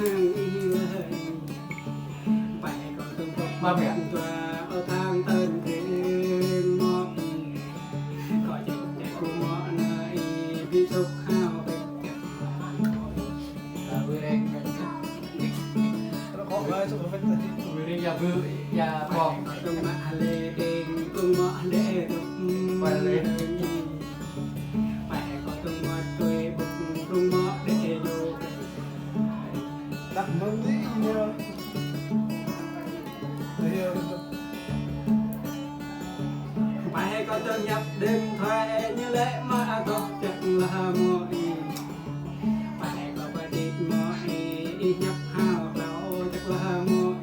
hàng lời phải có từng tóc Ba mẹ. và ở thang tân thiên mọ khỏi chạy chạy của mọ này vì sốc hao vừa đây nó khó quá chứ không phải vừa đây nhà vừa nhà phòng tung mạ lê đền tung mọ để tục Quay lên. phải có tung mọ tuổi bục tung mọ để vô đặt mông đi nha phải có từng nhập đêm thuê như lễ mà có chẳng là muội phải có bà đi muội nhập hao đâu chắc là muội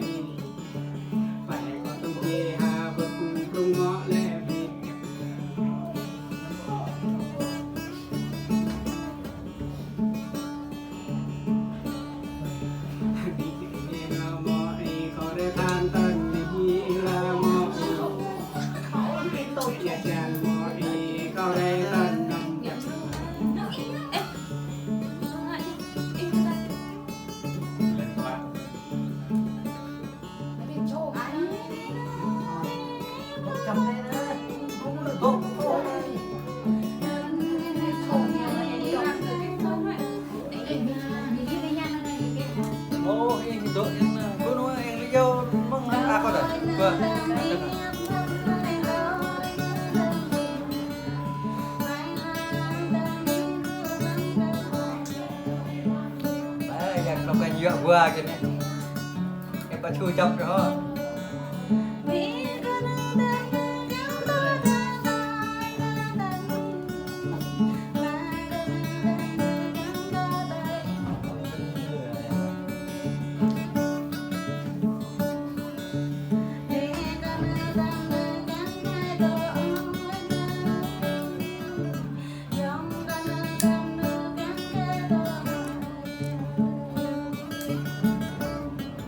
phải có từng kia hà vực tung mọ lễ việt than tân đi là một nhà chàng mọi có đây tân nằm chặt lên qua cầm đây nữa cũng được tốt thôi ô em đội em cô nói em đi vô mong à có được vâng đấy nhạc nó cái nhựa vừa kìa này em có chui trong đó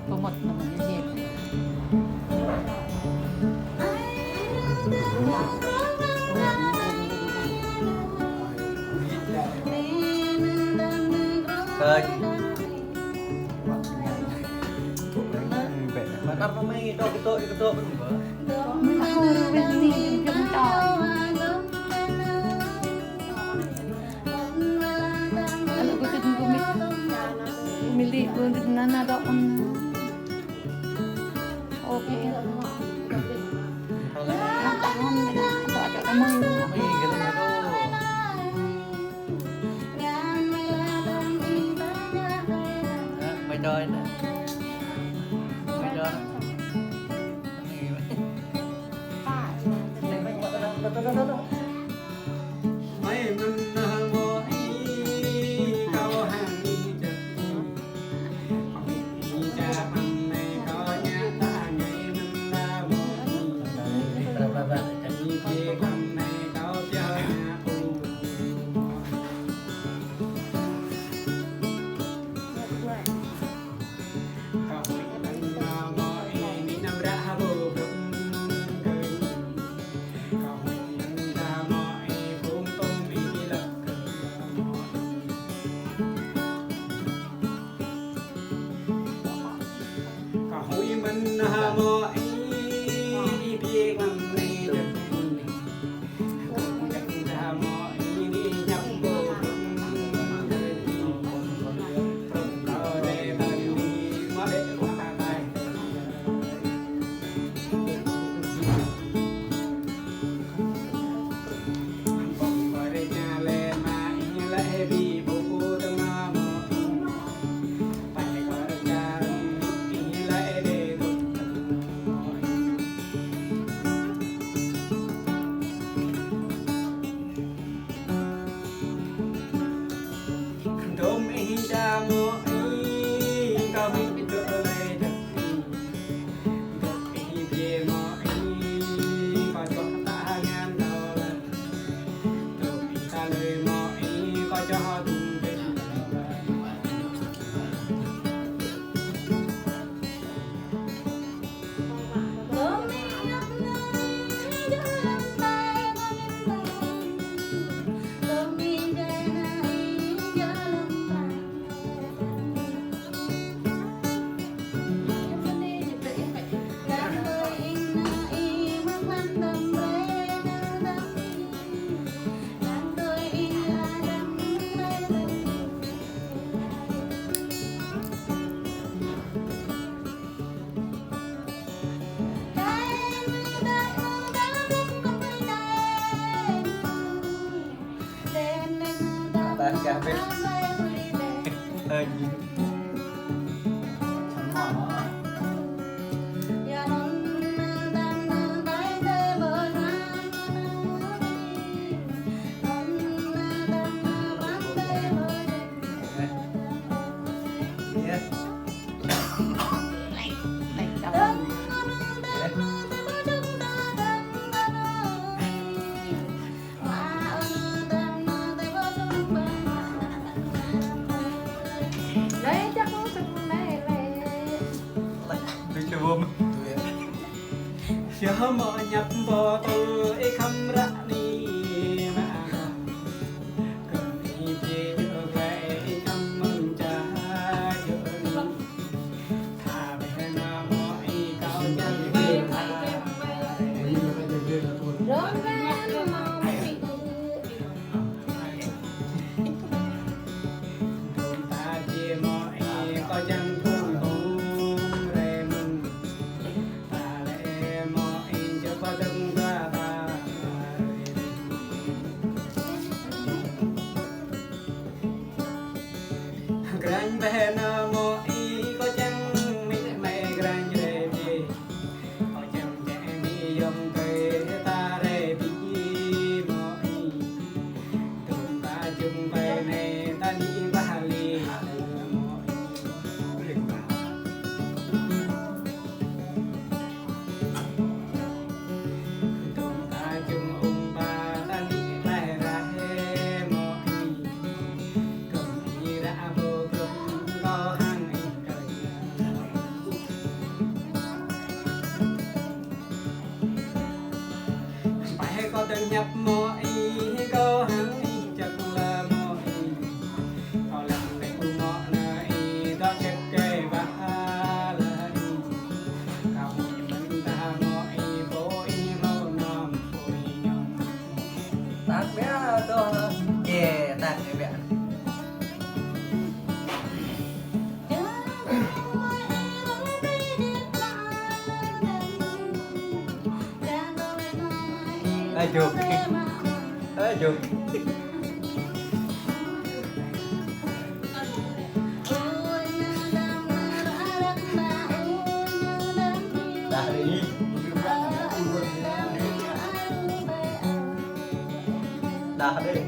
có một là một cái gì Trời mà năm nó mới cho cái tội vẫn vỡ mới là hôi bên đi trong tròi kalau ko tin kumili ko din na na doon okay ang tahon nila ito at ito mo mấy cái này đâu mày chơi nè mày chơi mấy mình mỗi câu hàng chật cha mình này có nhà ta ngày mình là mỗi đi kia con này có chơi nhà u không mình mỗi đi năm ra vô bụng không mình ra mọi phun tôm đi lập có hối mình mọi đi bia con này được không ra mọi đi nhập vô có để ta đi mà để qua tay bông qua đây nhà lên mà lại bị bố tâm mà phải có cha đi lại để được Đấy chắc cũng sực này lệ. Đừng chơi bom. Cho mò nhập bò tôi không ra đi mà cầm đi về đưa về năm mừng cha chợ đi thà về na mọi cao chân đi thà Rớm ra mà bị ta chia mọi có chân thương hùng rê mừng ta lệ mọi cho có đừng ra ta Gran về na mọi có chân mi mẹ gran rê đi có chân trẻ mi dòng cây ta rê đi mọi tụm ta chung về này ta đi ba li tụm ta chung ba ta đi lại ra he mọi cầm đi ra vô cầm có hàng cây phải có từng nhập mọi có hàng chắc là mọi có làm để cùng mọi này đó chắc kê và lại cao mình ta mọi bối hô nòm bối nhom Tát bé to. Yeah, tát cái bé. Ai chụp. Ai chụp. Đã đi. Đã đi.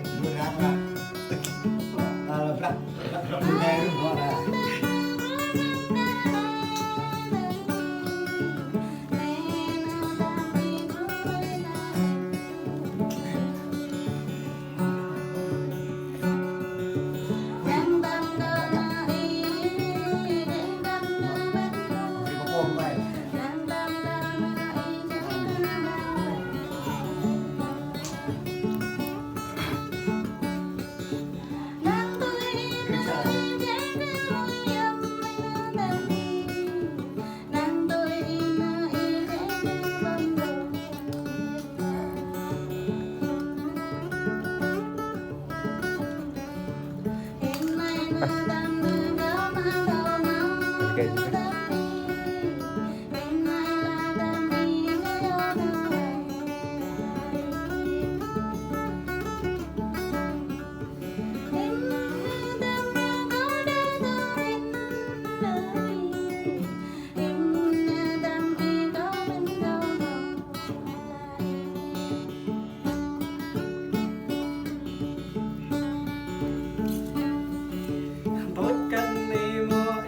bớt canh đi mọi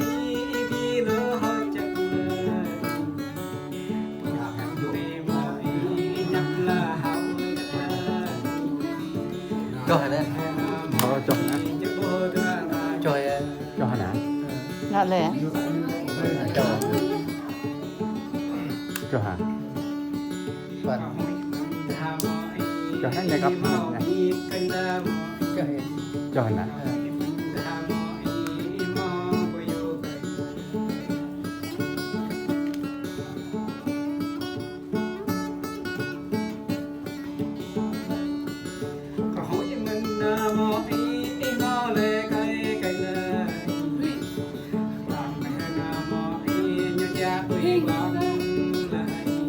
đi nữa hơi chắc lời đi mọi nhập là hậu Cho hả đây? cho hả? Cho Cho hả? Là lệ. cho. Cho hả? Phần. Cho hả này gặp này. Cho hả?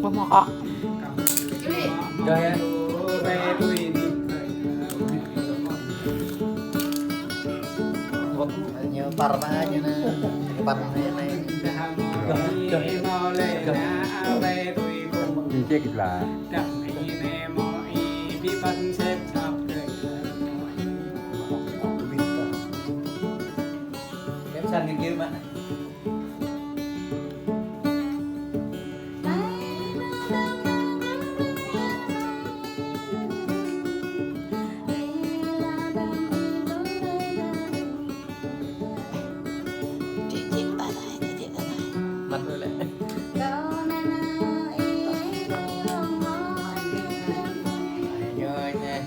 Một mọc ạ. Cho Một nhiều. bar aja nah. Bar aja này. Đi chết kịch là Em sang nghiên cứu mà. Mặt rồi lại. Rồi nè.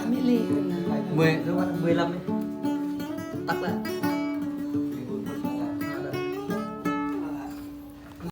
Mỹ Lị 10 đúng không? 15 đi. Tắt lại.